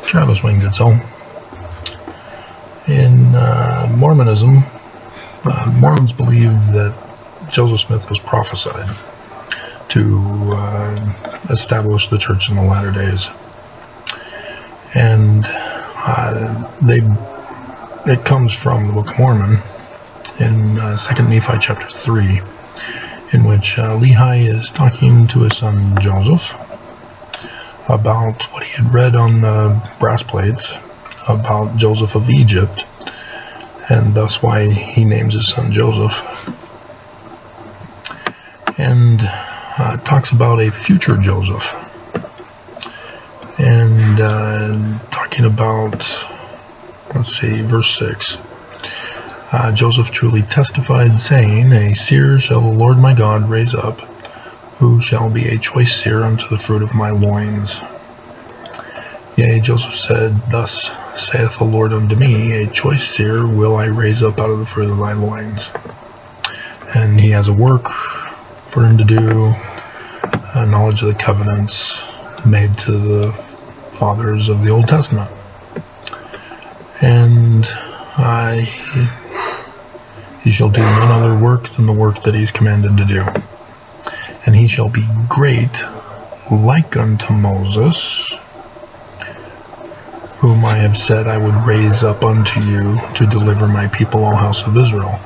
Travis Wayne Goodsell. In Mormonism, Mormons believe that Joseph Smith was prophesied to establish the church in the latter days. And it comes from the Book of Mormon in 2 Nephi chapter 3, in which Lehi is talking to his son Joseph about what he had read on the brass plates about Joseph of Egypt, and thus why he names his son Joseph. And talks about a future Joseph, and talking about, let's see, verse 6. Joseph truly testified, saying, "A seer shall the Lord my God raise up, who shall be a choice seer unto the fruit of my loins." Yea, Joseph said, "Thus saith the Lord unto me, a choice seer will I raise up out of the fruit of thy loins." And he has a work for him to do, knowledge of the covenants made to the fathers of the Old Testament. And he shall do none other work than the work that he's commanded to do. And he shall be great like unto Moses, whom I have said I would raise up unto you to deliver my people, O house of Israel.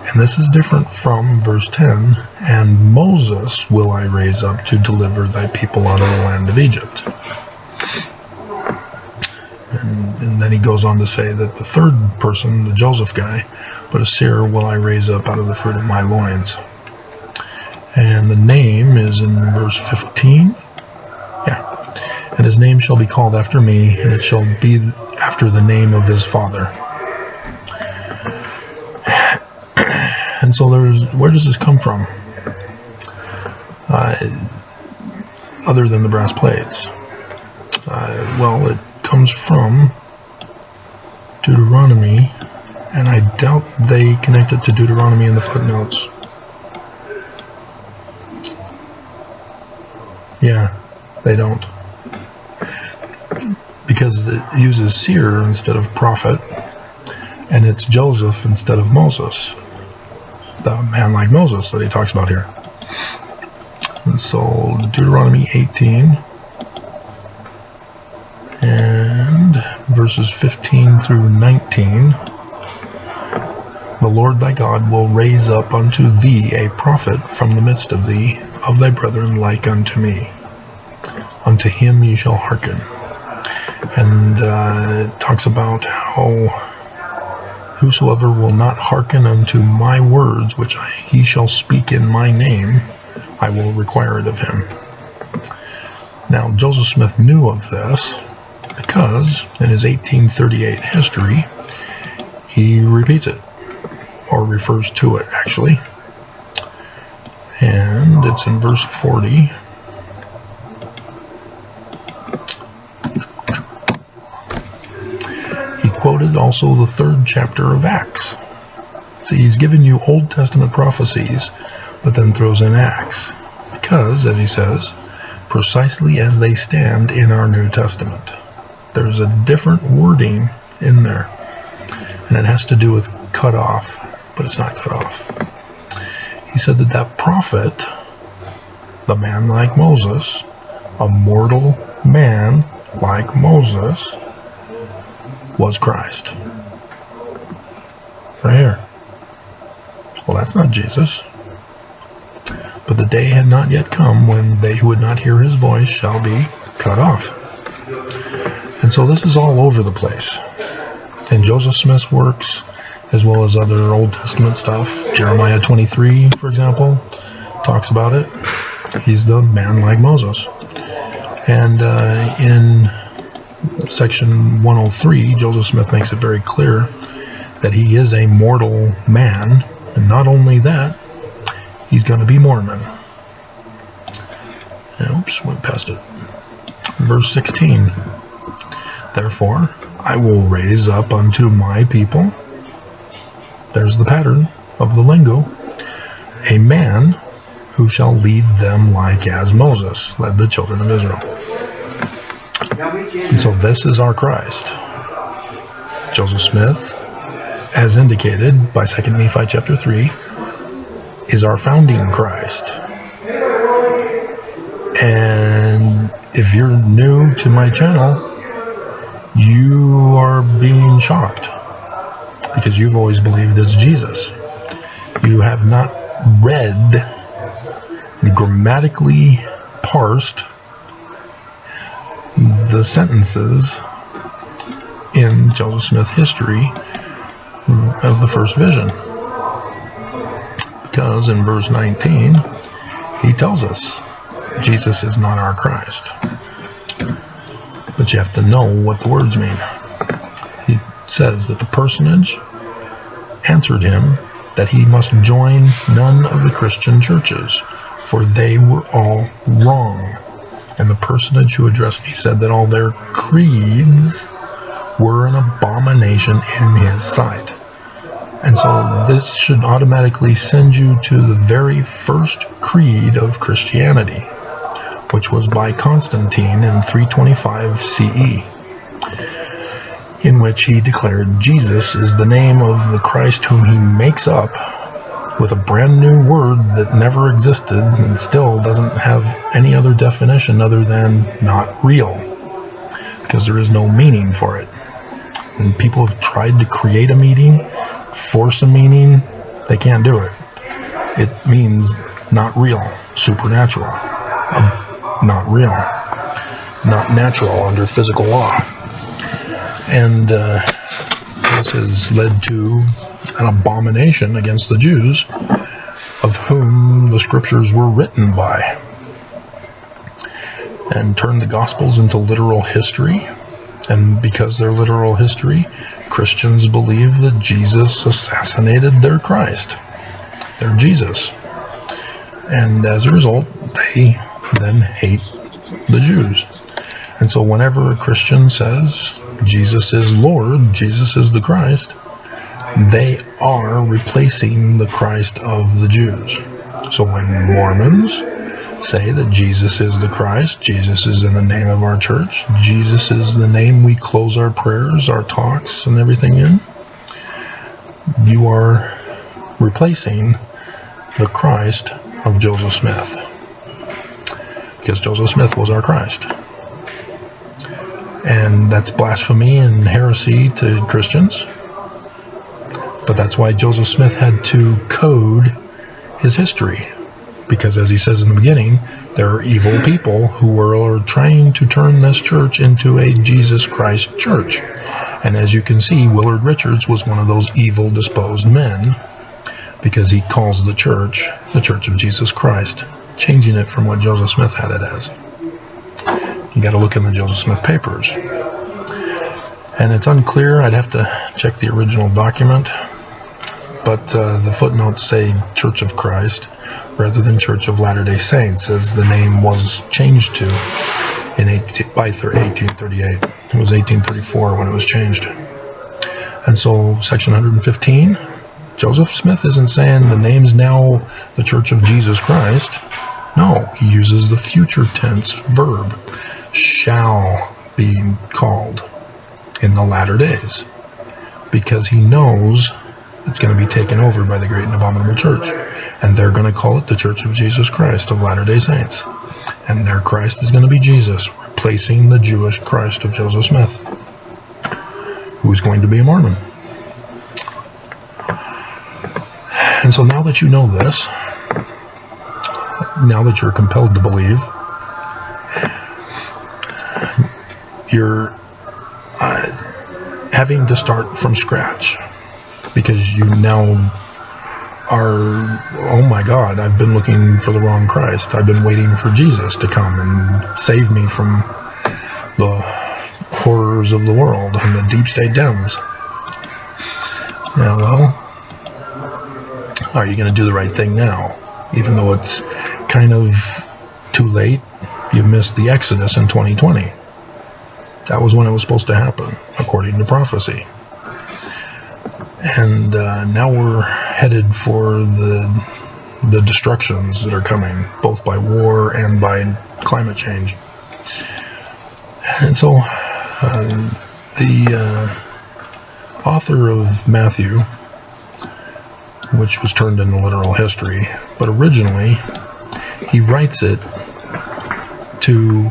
And this is different from verse 10, "And Moses will I raise up to deliver thy people out of the land of Egypt." And then he goes on to say that the third person, the Joseph guy, "But a seer will I raise up out of the fruit of my loins." And the name is in verse 15. Yeah. "And his name shall be called after me, and it shall be after the name of his father." And so where does this come from? Other than the brass plates. Well, it comes from Deuteronomy, and I doubt they connect it to Deuteronomy in the footnotes. Yeah, they don't. Because it uses seer instead of prophet, and it's Joseph instead of Moses, the man like Moses that he talks about here. And so Deuteronomy 18 and verses 15 through 19, "The Lord thy God will raise up unto thee a prophet from the midst of thee, of thy brethren like unto me. Unto him ye shall hearken." And it talks about how whosoever will not hearken unto my words, which he shall speak in my name, I will require it of him. Now, Joseph Smith knew of this because in his 1838 history, he repeats it, or refers to it, actually. And it's in verse 40. He quoted also the 3rd chapter of Acts. See, he's given you Old Testament prophecies, but then throws in Acts, because, as he says, precisely as they stand in our New Testament. There's a different wording in there, and it has to do with cut off, but it's not cut off. He said that prophet, the man like Moses, a mortal man like Moses, was Christ. Right here. Well, that's not Jesus. "But the day had not yet come when they who would not hear his voice shall be cut off." And so this is all over the place. In Joseph Smith's works, as well as other Old Testament stuff. Jeremiah 23, for example, talks about it. He's the man like Moses. And in section 103, Joseph Smith makes it very clear that he is a mortal man. And not only that, he's going to be Mormon. Oops, went past it. Verse 16. "Therefore, I will raise up unto my people," there's the pattern of the lingo, "a man who shall lead them like as Moses led the children of Israel." And so this is our Christ. Joseph Smith, as indicated by 2 Nephi chapter 3, is our founding Christ. And if you're new to my channel, you are being shocked because you've always believed it's Jesus. You have not read, grammatically parsed the sentences in Joseph Smith history of the first vision. Because in verse 19, he tells us Jesus is not our Christ. But you have to know what the words mean. He says that the personage answered him that he must join none of the Christian churches, for they were all wrong. And the personage who addressed me said that all their creeds were an abomination in his sight. And so this should automatically send you to the very first creed of Christianity, which was by Constantine in 325 CE, in which he declared Jesus is the name of the Christ whom he makes up with a brand new word that never existed and still doesn't have any other definition other than not real, because there is no meaning for it. And people have tried to create a meaning, force a meaning, they can't do it. It means not real, supernatural, not real, not natural under physical law. And this has led to an abomination against the Jews, of whom the scriptures were written by, and turned the Gospels into literal history. And because they're literal history, Christians believe that Jesus assassinated their Christ, their Jesus. And as a result, they then hate the Jews. And so whenever a Christian says Jesus is Lord, Jesus is the Christ, they are replacing the Christ of the Jews. So when Mormons say that Jesus is the Christ, Jesus is in the name of our church, Jesus is the name we close our prayers, our talks, and everything in, you are replacing the Christ of Joseph Smith. Because Joseph Smith was our Christ. And that's blasphemy and heresy to Christians. But that's why Joseph Smith had to code his history. Because as he says in the beginning, there are evil people who are trying to turn this church into a Jesus Christ church. And as you can see, Willard Richards was one of those evil disposed men, because he calls the Church of Jesus Christ, changing it from what Joseph Smith had it as. You got to look in the Joseph Smith papers. And it's unclear, I'd have to check the original document, but the footnotes say Church of Christ rather than Church of Latter-day Saints, as the name was changed to by 1838. It was 1834 when it was changed. And so section 115, Joseph Smith isn't saying the name's now the Church of Jesus Christ. No, he uses the future tense verb, shall be called in the latter days, because he knows it's going to be taken over by the great and abominable church, and they're going to call it the Church of Jesus Christ of Latter-day Saints, and their Christ is going to be Jesus, replacing the Jewish Christ of Joseph Smith, who is going to be a Mormon. And so now that you know this, now that you're compelled to believe, you're having to start from scratch, because you now are, oh my God, I've been looking for the wrong Christ. I've been waiting for Jesus to come and save me from the horrors of the world and the deep state dens. Yeah, well, are you going to do the right thing now? Even though it's kind of too late, you missed the Exodus in 2020. That was when it was supposed to happen, according to prophecy. And now we're headed for the destructions that are coming, both by war and by climate change. And so the author of Matthew, which was turned into literal history, but originally he writes it to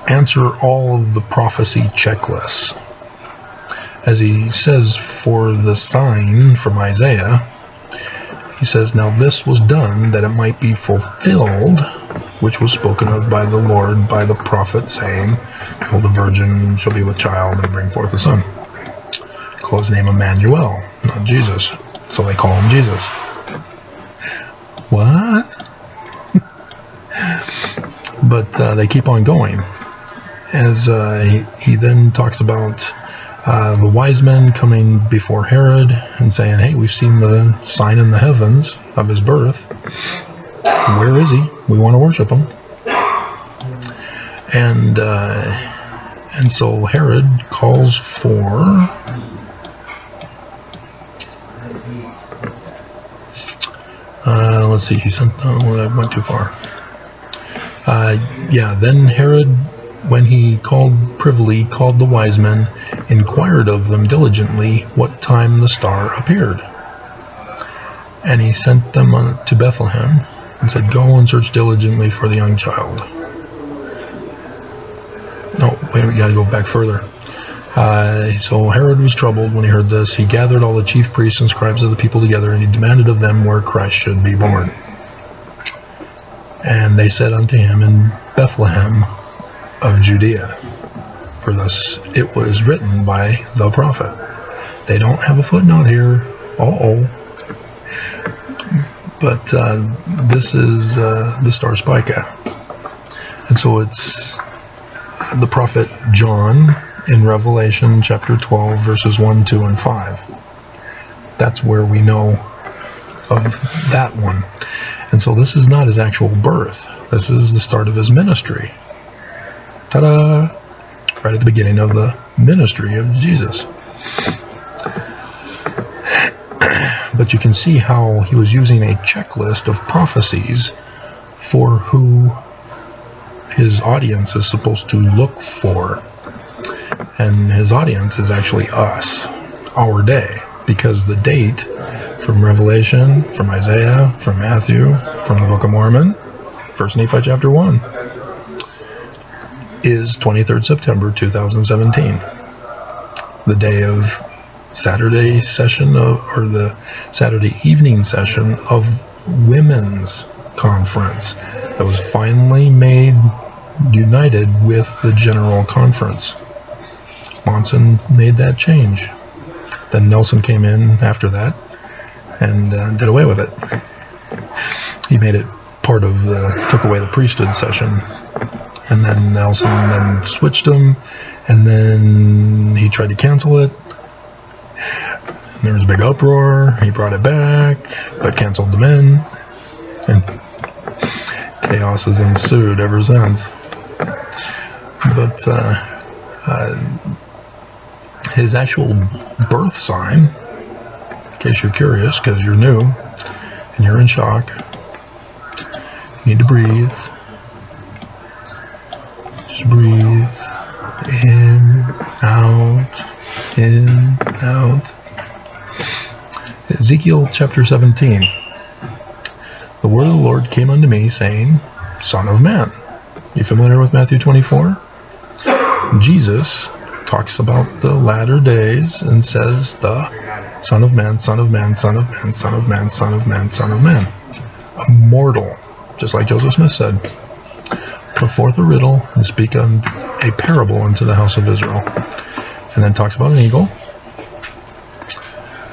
answer all of the prophecy checklists. As he says for the sign from Isaiah, he says, "Now this was done that it might be fulfilled, which was spoken of by the Lord by the prophet, saying, Behold, the virgin shall be with child and bring forth a son. Call his name Emmanuel," not Jesus. So they call him Jesus. What? But they keep on going. As he then talks about the wise men coming before Herod and saying, "Hey, we've seen the sign in the heavens of his birth. Where is he? We want to worship him." And so Herod calls for let's see, he sent I went too far. Then Herod, when he privily called the wise men, inquired of them diligently what time the star appeared. And he sent them to Bethlehem and said, "Go and search diligently for the young child." No, wait, we got to go back further. So Herod was troubled when he heard this. He gathered all the chief priests and scribes of the people together, and he demanded of them where Christ should be born. And they said unto him, "In Bethlehem of Judea, for thus it was written by the prophet." They don't have a footnote here. But this is the Star Spica. And so it's the prophet John in Revelation chapter 12, verses 1, 2, and 5. That's where we know of that one. And so this is not his actual birth. This is the start of his ministry. Ta-da! Right at the beginning of the ministry of Jesus. But you can see how he was using a checklist of prophecies for who his audience is supposed to look for. And his audience is actually us, our day, because the date from Revelation, from Isaiah, from Matthew, from the Book of Mormon, 1 Nephi chapter 1, is 23rd September 2017, the day of Saturday session or the Saturday evening session of women's conference that was finally made united with the general conference. Monson made that change. Then Nelson came in after that and did away with it. He made it part of took away the priesthood session, and then Nelson then switched them, and then he tried to cancel it. And there was a big uproar. He brought it back, but canceled the men, and chaos has ensued ever since. But his actual birth sign, in case you're curious, because you're new and you're in shock, you need to breathe. Just breathe in, out. Ezekiel chapter 17. The word of the Lord came unto me, saying, Son of man. You familiar with Matthew 24? Jesus talks about the latter days and says the Son of Man, Son of Man, Son of Man, Son of Man, Son of Man, Son of Man. Immortal, just like Joseph Smith said. Put forth a riddle and speak a parable unto the house of Israel. And then talks about an eagle.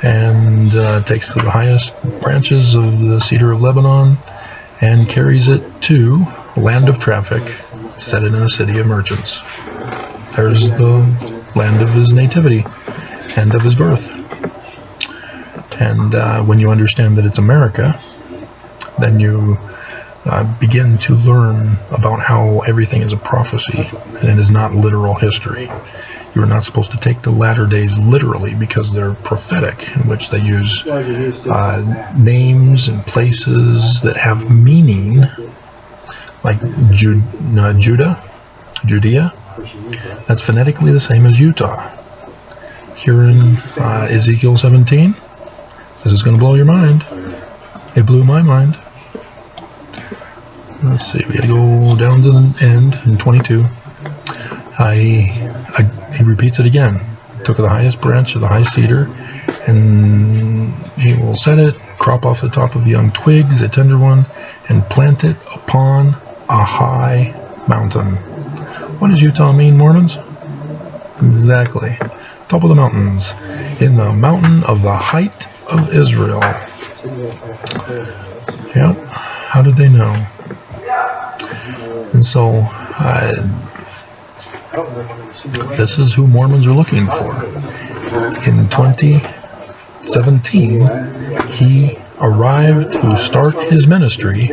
And takes the highest branches of the cedar of Lebanon and carries it to land of traffic, set it in a city of merchants. There's the land of his nativity and of his birth. And when you understand that it's America, then you begin to learn about how everything is a prophecy and it is not literal history. You are not supposed to take the latter days literally because they're prophetic, in which they use names and places that have meaning, like Judea, That's phonetically the same as Utah. Here in Ezekiel 17, this is going to blow your mind. It blew my mind. Let's see, we got to go down to the end in 22. He repeats it again. Took the highest branch of the high cedar, and he will set it, crop off the top of the young twigs, a tender one, and plant it upon a high mountain. What does Utah mean, Mormons? Exactly. Top of the mountains. In the mountain of the height of Israel. Yep. How did they know? And so, this is who Mormons are looking for. In 2017, he arrived to start his ministry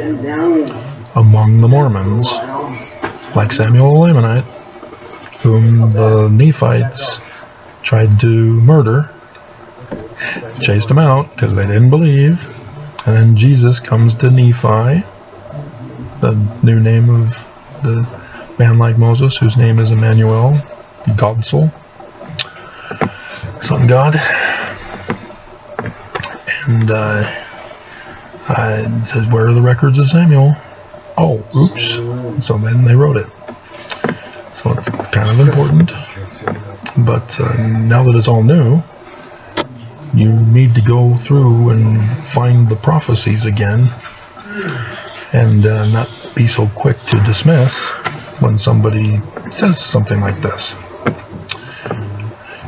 among the Mormons, like Samuel the Lamanite, whom the Nephites tried to murder, chased him out because they didn't believe, and then Jesus comes to Nephi, the new name of the man like Moses, whose name is Emmanuel, Godsoul, Son God, and it says, where are the records of Samuel? Oh, oops. So then they wrote it. So it's kind of important. But now that it's all new, you need to go through and find the prophecies again and not be so quick to dismiss when somebody says something like this.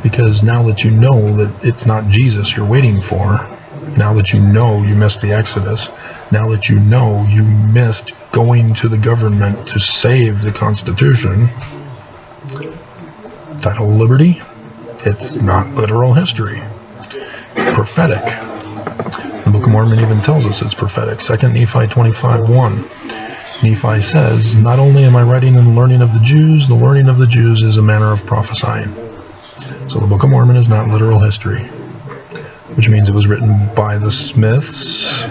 Because now that you know that it's not Jesus you're waiting for, now that you know you missed the Exodus, now that you know you missed going to the government to save the Constitution, title Liberty, it's not literal history. It's prophetic. The Book of Mormon even tells us it's prophetic. 2 Nephi 25:1. Nephi says, not only am I writing in the learning of the Jews is a manner of prophesying. So the Book of Mormon is not literal history, which means it was written by the Smiths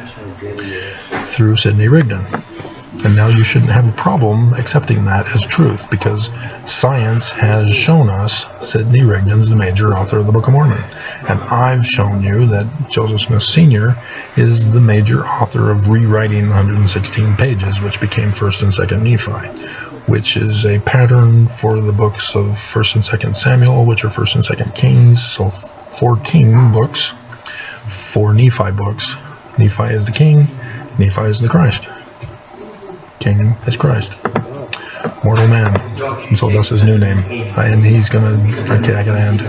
through Sidney Rigdon. And now you shouldn't have a problem accepting that as truth, because science has shown us Sidney Rigdon's the major author of the Book of Mormon. And I've shown you that Joseph Smith Sr. is the major author of rewriting 116 pages, which became 1st and 2nd Nephi, which is a pattern for the books of 1st and 2nd Samuel, which are 1st and 2nd Kings. So 4 king books, 4 Nephi books. Nephi is the king, Nephi is the Christ. King is Christ, mortal man, and so that's his new name. And he's gonna. Okay, I gotta end.